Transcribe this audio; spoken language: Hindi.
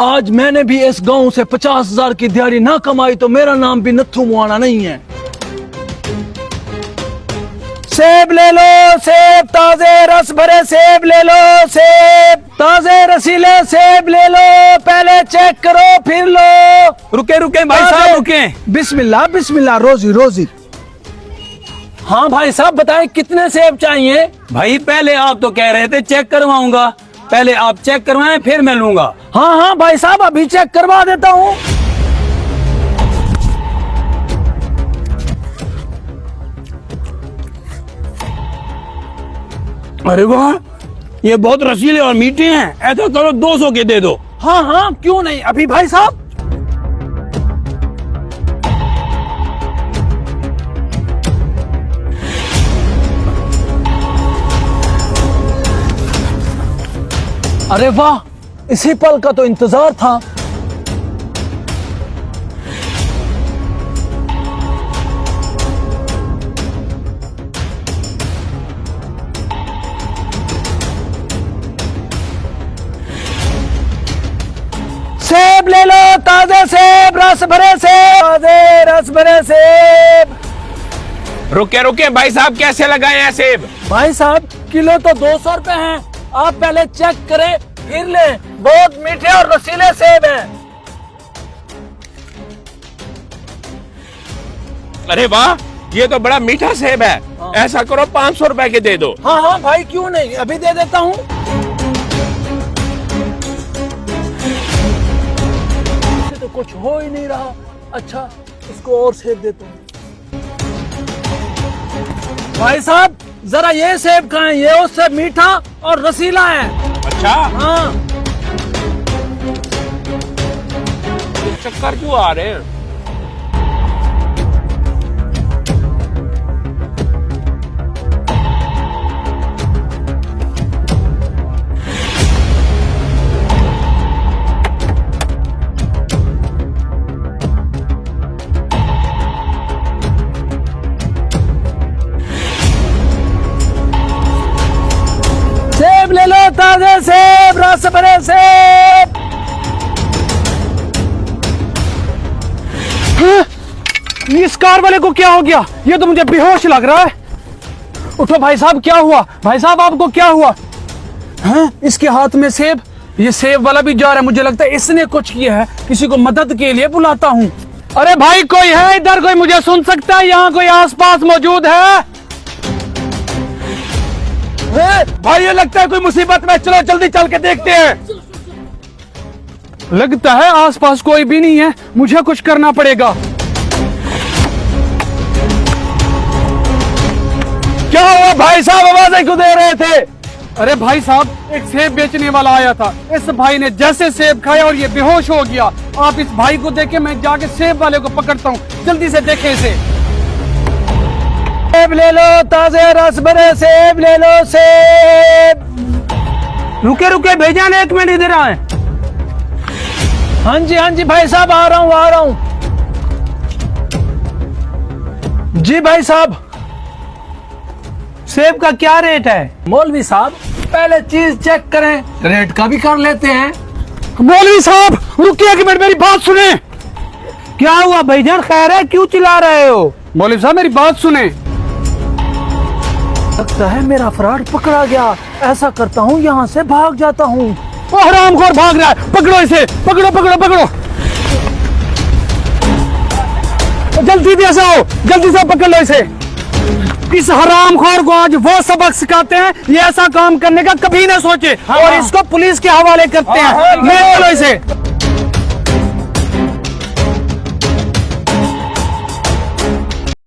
आज मैंने भी इस गांव से 50,000 की दिहाड़ी ना कमाई तो मेरा नाम भी नत्थू मुआना नहीं है। सेब ले लो, सेब ताजे रस भरे सेब ले लो, सेब ताजे रसीले सेब ले लो, पहले चेक करो फिर लो। रुके रुके भाई साहब रुके। बिस्मिल्लाह बिस्मिल्लाह, रोजी रोजी। हाँ भाई साहब बताएं कितने सेब चाहिए? भाई पहले आप तो कह रहे थे चेक करवाऊंगा, पहले आप चेक करवाएं फिर मैं लूंगा। हाँ हाँ भाई साहब अभी चेक करवा देता हूँ। अरे वाह, ये बहुत रसीले और मीठे हैं। ऐसा करो 200 के दे दो। हाँ हाँ क्यों नहीं, अभी भाई साहब। अरे वाह, इसी पल का तो इंतजार था। सेब ले लो, ताजे सेब, रस भरे सेब, ताजे रस भरे सेब। रुके रुके भाई साहब, कैसे लगाए हैं सेब? भाई साहब किलो तो 200 रुपए हैं, आप पहले चेक करें फिर लें। बहुत मीठे और रसीले सेब हैं। अरे वाह, ये तो बड़ा मीठा सेब है। ऐसा करो 500 रुपए के दे दो। हाँ हाँ भाई क्यों नहीं, अभी दे देता हूँ। तो कुछ हो ही नहीं रहा। अच्छा इसको और सेब देता हूँ। भाई साहब जरा ये सेब खाएं, ये उससे मीठा और रसीला है। अच्छा हाँ चक्कर क्यों आ रहे हैं? सेब ले लो, ताजे सेब, रस भरे सेब। इस कार वाले को क्या हो गया? ये तो मुझे बेहोश लग रहा है। उठो भाई साहब, क्या हुआ? भाई साहब आपको क्या हुआ? हैं? इसके हाथ में सेब, ये सेब वाला भी जा रहा है। मुझे लगता है इसने कुछ किया है, किसी को मदद के लिए बुलाता हूँ। अरे भाई कोई है इधर? कोई मुझे सुन सकता है? यहाँ कोई आसपास मौजूद है? भाई ये लगता है कोई मुसीबत में, चलो जल्दी चल के देखते हैं। लगता है आसपास कोई भी नहीं है, मुझे कुछ करना पड़ेगा। क्या हुआ भाई साहब, आवाजें क्यों दे रहे थे? अरे भाई साहब एक सेब बेचने वाला आया था, इस भाई ने जैसे सेब खाया और ये बेहोश हो गया। आप इस भाई को देखें, मैं जाके सेब वाले को पकड़ता हूँ। जल्दी से देखें इसे। सेब ले लो, ताजे रस भरे सेब ले लो, सेब। रुके रुके भेजा ने, 1 मिनट इधर आए। हाँ जी भाई साहब आ रहा हूँ आ रहा हूँ। जी भाई साहब। सेब का क्या रेट है? मौलवी साहब पहले चीज चेक करें, रेट का भी कर लेते हैं। मौलवी साहब रुकिए 1 मिनट, मेरी बात सुने। क्या हुआ भाईजान, खैर है? क्यों चिल्ला रहे हो? मौलवी साहब मेरी बात सुने। लगता है मेरा फ्रॉड पकड़ा गया। ऐसा करता हूँ यहाँ से भाग जाता हूँ। ओ हरामखोर भाग रहा है, पकड़ो इसे, पकड़ो पकड़ो पकड़ो। जल्दी से आओ, जल्दी से पकड़ लो इसे। इस हरामखोर को आज वो सबक सिखाते हैं, ये ऐसा काम करने का कभी ना सोचे। और इसको पुलिस के हवाले करते हैं। ले लो इसे।